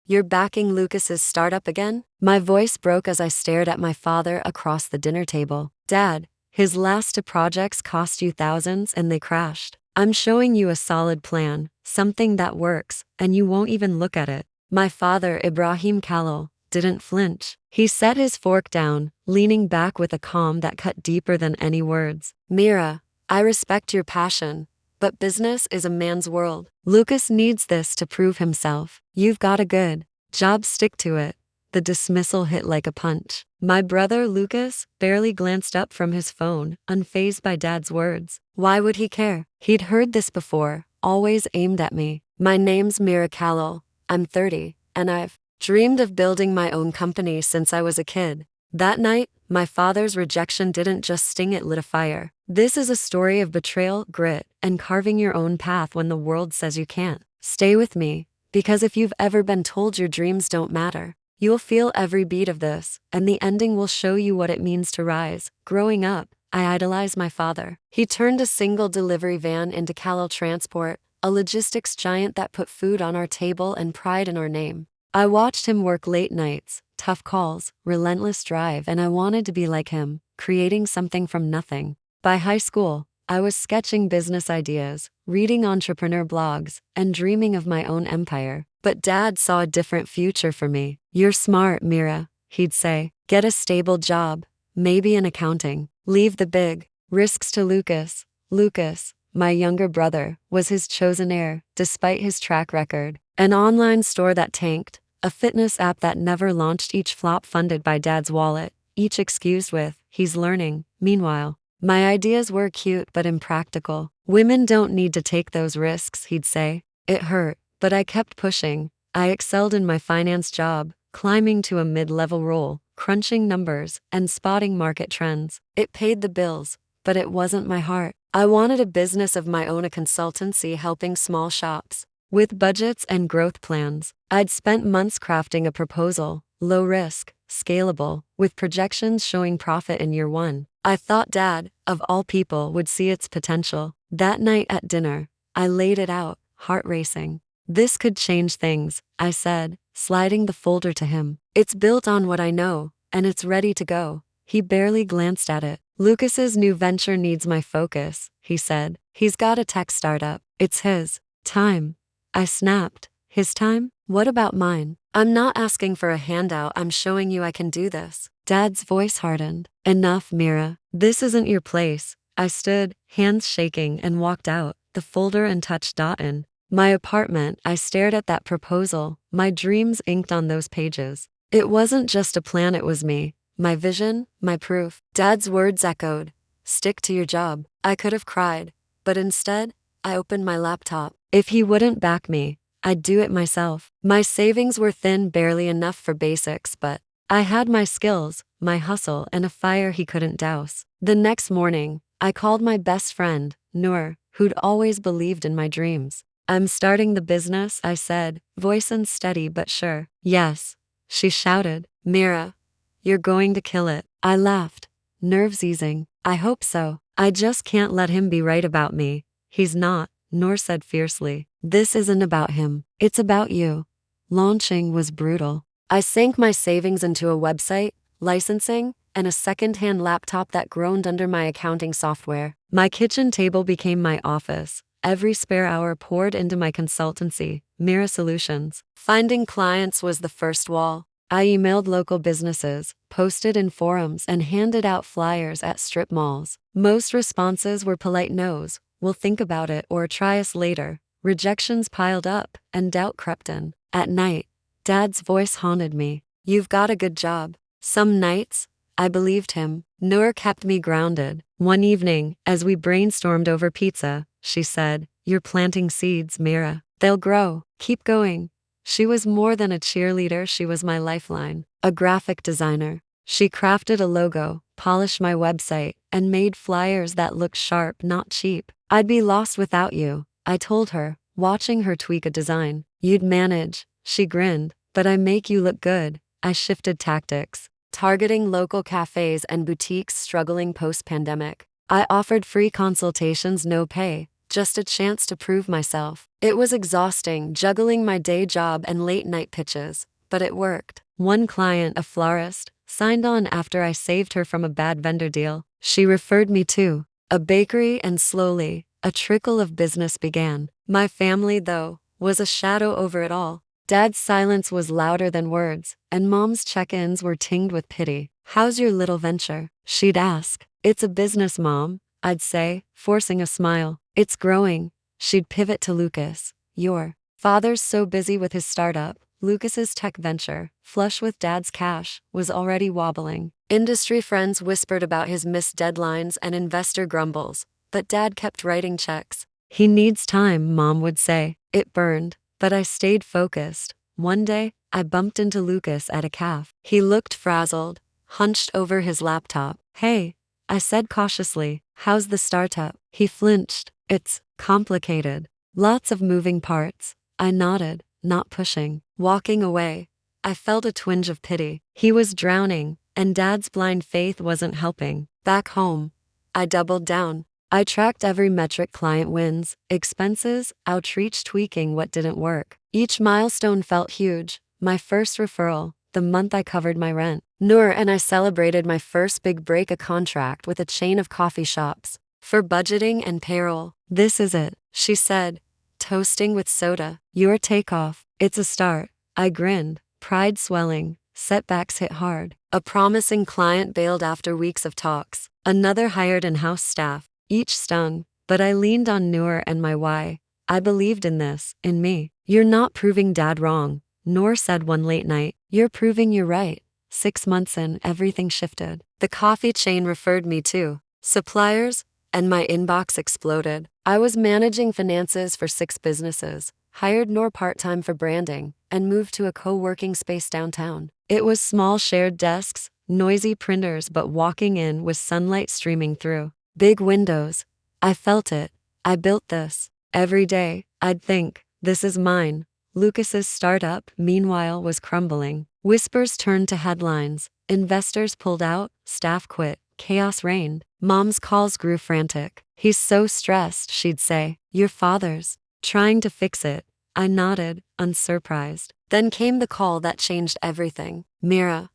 you're backing Lucas's startup again? My voice broke as I stared at my father across the dinner table. Dad, his last two projects cost you thousands and they crashed. I'm showing you a solid plan, something that works, and you won't even look at it. My father, Ibrahim Khalil, didn't flinch. He set his fork down, leaning back with a calm that cut deeper than any words. Mira, I respect your passion, but business is a man's world. Lucas needs this to prove himself. You've got a good job, stick to it. The dismissal hit like a punch. My brother Lucas barely glanced up from his phone, unfazed by Dad's words. Why would he care? He'd heard this before, always aimed at me. My name's Mira Khalil. I'm 30, and I've dreamed of building my own company since I was a kid. That night, my father's rejection didn't just sting, it lit a fire. This is a story of betrayal, grit, and carving your own path when the world says you can't. Stay with me, because if you've ever been told your dreams don't matter, you'll feel every beat of this, and the ending will show you what it means to rise. Growing up, I idolized my father. He turned a single delivery van into Khalil Transport, a logistics giant that put food on our table and pride in our name. I watched him work late nights, tough calls, relentless drive, and I wanted to be like him, creating something from nothing. By high school, I was sketching business ideas, reading entrepreneur blogs, and dreaming of my own empire. But Dad saw a different future for me. You're smart, Mira, he'd say. Get a stable job, maybe in accounting. Leave the big risks to Lucas. Lucas, my younger brother, was his chosen heir, despite his track record. An online store that tanked, a fitness app that never launched, each flop funded by Dad's wallet, each excused with, he's learning. Meanwhile, my ideas were cute but impractical. Women don't need to take those risks, he'd say. It hurt, but I kept pushing. I excelled in my finance job, climbing to a mid-level role, crunching numbers, and spotting market trends. It paid the bills, but it wasn't my heart. I wanted a business of my own, a consultancy helping small shops with budgets and growth plans. I'd spent months crafting a proposal, low risk, scalable, with projections showing profit in year one. I thought Dad, of all people, would see its potential. That night at dinner, I laid it out, heart racing. This could change things, I said, sliding the folder to him. It's built on what I know, and it's ready to go. He barely glanced at it. Lucas's new venture needs my focus, he said. He's got a tech startup. It's his time. I snapped. His time? What about mine? I'm not asking for a handout, I'm showing you I can do this. Dad's voice hardened. Enough, Mira. This isn't your place. I stood, hands shaking, and walked out, the folder untouched. In my apartment, I stared at that proposal, my dreams inked on those pages. It wasn't just a plan, it was me. My vision, my proof. Dad's words echoed. Stick to your job. I could have cried, but instead, I opened my laptop. If he wouldn't back me, I'd do it myself. My savings were thin, barely enough for basics, but I had my skills, my hustle, and a fire he couldn't douse. The next morning, I called my best friend, Noor, who'd always believed in my dreams. I'm starting the business, I said, voice unsteady but sure. Yes, she shouted. Mira, you're going to kill it. I laughed, nerves easing. I hope so. I just can't let him be right about me. He's not, Noor said fiercely. This isn't about him. It's about you. Launching was brutal. I sank my savings into a website, licensing, and a second-hand laptop that groaned under my accounting software. My kitchen table became my office. Every spare hour poured into my consultancy, Mira Solutions. Finding clients was the first wall. I emailed local businesses, posted in forums, and handed out flyers at strip malls. Most responses were polite no's, we'll think about it, or try us later. Rejections piled up, and doubt crept in. At night, Dad's voice haunted me. You've got a good job. Some nights, I believed him. Noor kept me grounded. One evening, as we brainstormed over pizza, she said, You're planting seeds, Mira. They'll grow. Keep going. She was more than a cheerleader, she was my lifeline. A graphic designer. She crafted a logo, polished my website, and made flyers that looked sharp, not cheap. I'd be lost without you, I told her, watching her tweak a design. You'd manage, she grinned, but I make you look good. I shifted tactics, targeting local cafes and boutiques struggling post-pandemic. I offered free consultations, no pay, just a chance to prove myself. It was exhausting, juggling my day job and late-night pitches, but it worked. One client, a florist, signed on after I saved her from a bad vendor deal. She referred me to a bakery, and slowly, a trickle of business began. My family, though, was a shadow over it all. Dad's silence was louder than words, and Mom's check-ins were tinged with pity. "How's your little venture?" she'd ask. "It's a business, Mom," I'd say, forcing a smile. "It's growing." She'd pivot to Lucas. "Your father's so busy with his startup." Lucas's tech venture, flush with Dad's cash, was already wobbling. Industry friends whispered about his missed deadlines and investor grumbles, but Dad kept writing checks. "He needs time," Mom would say. It burned, but I stayed focused. One day, I bumped into Lucas at a cafe. He looked frazzled, hunched over his laptop. "Hey," I said cautiously, "how's the startup?" He flinched. "It's complicated. Lots of moving parts." I nodded, not pushing. Walking away, I felt a twinge of pity. He was drowning, and Dad's blind faith wasn't helping. Back home, I doubled down. I tracked every metric: client wins, expenses, outreach, tweaking what didn't work. Each milestone felt huge. My first referral, the month I covered my rent. Noor and I celebrated my first big break, a contract with a chain of coffee shops for budgeting and payroll. "This is it," she said, toasting with soda. "Your takeoff. It's a start." I grinned, pride swelling. Setbacks hit hard. A promising client bailed after weeks of talks. Another hired in-house staff. Each stung, but I leaned on Noor and my why. I believed in this, in me. "You're not proving Dad wrong," Noor said one late night. "You're proving you're right." 6 months in, everything shifted. The coffee chain referred me to suppliers, and my inbox exploded. I was managing finances for 6 businesses, hired Noor part-time for branding, and moved to a co-working space downtown. It was small shared desks, noisy printers, but walking in with sunlight streaming through. Big windows. I felt it. I built this. Every day, I'd think, this is mine. Lucas's startup, meanwhile, was crumbling. Whispers turned to headlines. Investors pulled out, staff quit, chaos reigned. Mom's calls grew frantic. "He's so stressed," she'd say. "Your father's trying to fix it." I nodded, unsurprised. Then came the call that changed everything. "Mira,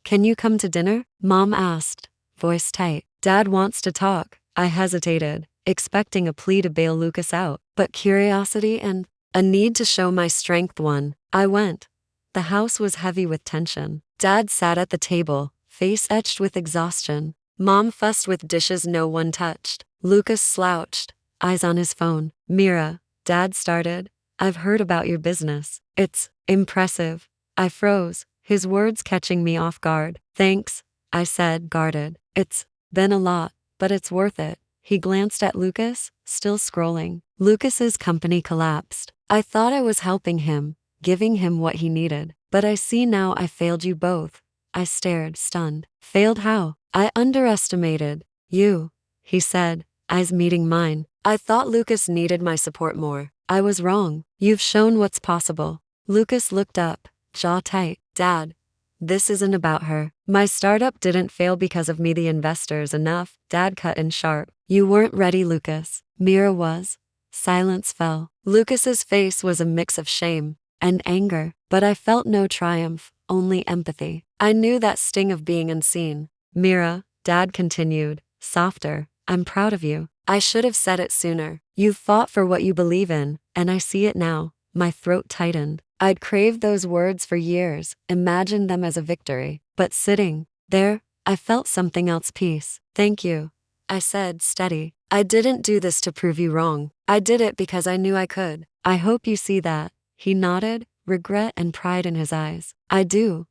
can you come to dinner?" Mom asked, voice tight. "Dad wants to talk." I hesitated, expecting a plea to bail Lucas out, but curiosity and a need to show my strength won. I went. The house was heavy with tension. Dad sat at the table, face etched with exhaustion. Mom fussed with dishes no one touched. Lucas slouched, eyes on his phone. "Mira," Dad started, "I've heard about your business. It's impressive." I froze, his words catching me off guard. "Thanks," I said, guarded. "It's been a lot, but it's worth it." He glanced at Lucas, still scrolling. Lucas's company collapsed. I thought I was helping him, giving him what he needed. "But I see now I failed you both." I stared, stunned. "Failed how?" "I underestimated you," he said, eyes meeting mine. "I thought Lucas needed my support more. I was wrong. You've shown what's possible." Lucas looked up, jaw tight. "Dad, this isn't about her. My startup didn't fail because of me, the investors. Enough." Dad cut in sharp. "You weren't ready, Lucas." Mira was. Silence fell. Lucas's face was a mix of shame and anger, but I felt no triumph, only empathy. I knew that sting of being unseen. "Mira," Dad continued, softer, "I'm proud of you. I should have said it sooner. You've fought for what you believe in, and I see it now." My throat tightened. I'd craved those words for years, imagined them as a victory. But sitting there, I felt something else. Peace. "Thank you," I said, steady. "I didn't do this to prove you wrong. I did it because I knew I could." "I hope you see that." He nodded, regret and pride in his eyes. "I do."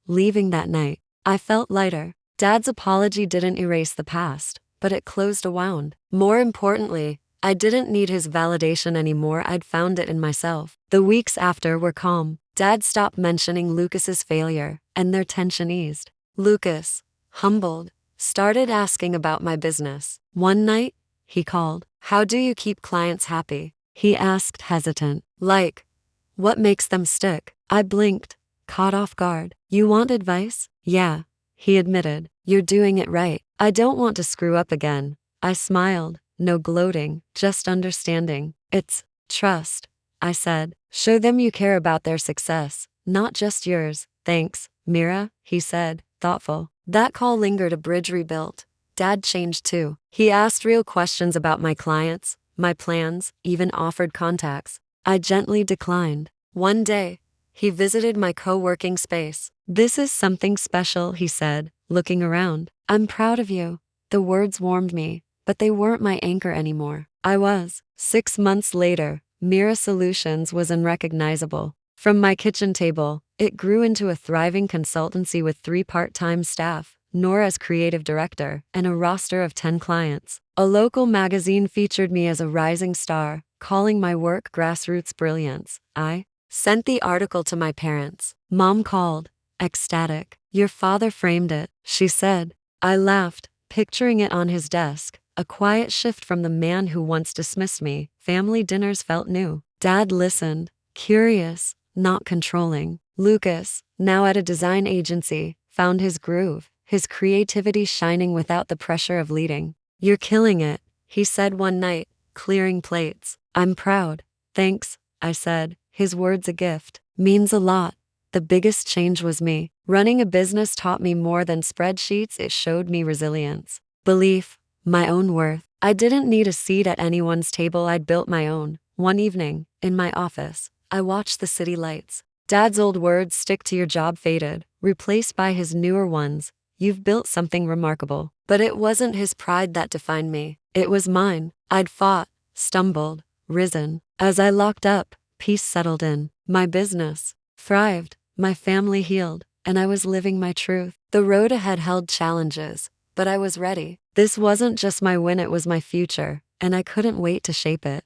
Leaving that night, I felt lighter. Dad's apology didn't erase the past, but it closed a wound. More importantly, I didn't need his validation anymore. I'd found it in myself. The weeks after were calm. Dad stopped mentioning Lucas's failure, and their tension eased. Lucas, humbled, started asking about my business. One night, he called. "How do you keep clients happy?" he asked, hesitant. "Like, what makes them stick?" I blinked, caught off guard. "You want advice?" "Yeah," he admitted. "You're doing it right. I don't want to screw up again." I smiled, no gloating, just understanding. It's trust, I said. Show them you care about their success, not just yours. Thanks, Mira, he said, thoughtful. That call lingered. A bridge rebuilt. Dad changed too. He asked real questions about my clients, my plans, even offered contacts. I gently declined. One day, he visited my co-working space. This is something special, he said, looking around. I'm proud of you. The words warmed me, but they weren't my anchor anymore. I was. 6 months later, Mira Solutions was unrecognizable. From my kitchen table, it grew into a thriving consultancy with 3 part-time staff, Nora as creative director, and a roster of 10 clients. A local magazine featured me as a rising star, calling my work grassroots brilliance. I sent the article to my parents. Mom called, ecstatic. Your father framed it, she said. I laughed, picturing it on his desk. A quiet shift from the man who once dismissed me. Family dinners felt new. Dad listened, curious, not controlling. Lucas, now at a design agency, found his groove, his creativity shining without the pressure of leading. You're killing it, he said one night, clearing plates. I'm proud. Thanks, I said, his words a gift. Means a lot. The biggest change was me. Running a business taught me more than spreadsheets. It showed me resilience, belief, my own worth. I didn't need a seat at anyone's table. I'd built my own. One evening, in my office, I watched the city lights. Dad's old words, stick to your job, faded, replaced by his newer ones. You've built something remarkable. But it wasn't his pride that defined me. It was mine. I'd fought, stumbled, risen. As I locked up, peace settled in. My business thrived, my family healed, and I was living my truth. The road ahead held challenges, but I was ready. This wasn't just my win, it was my future, and I couldn't wait to shape it.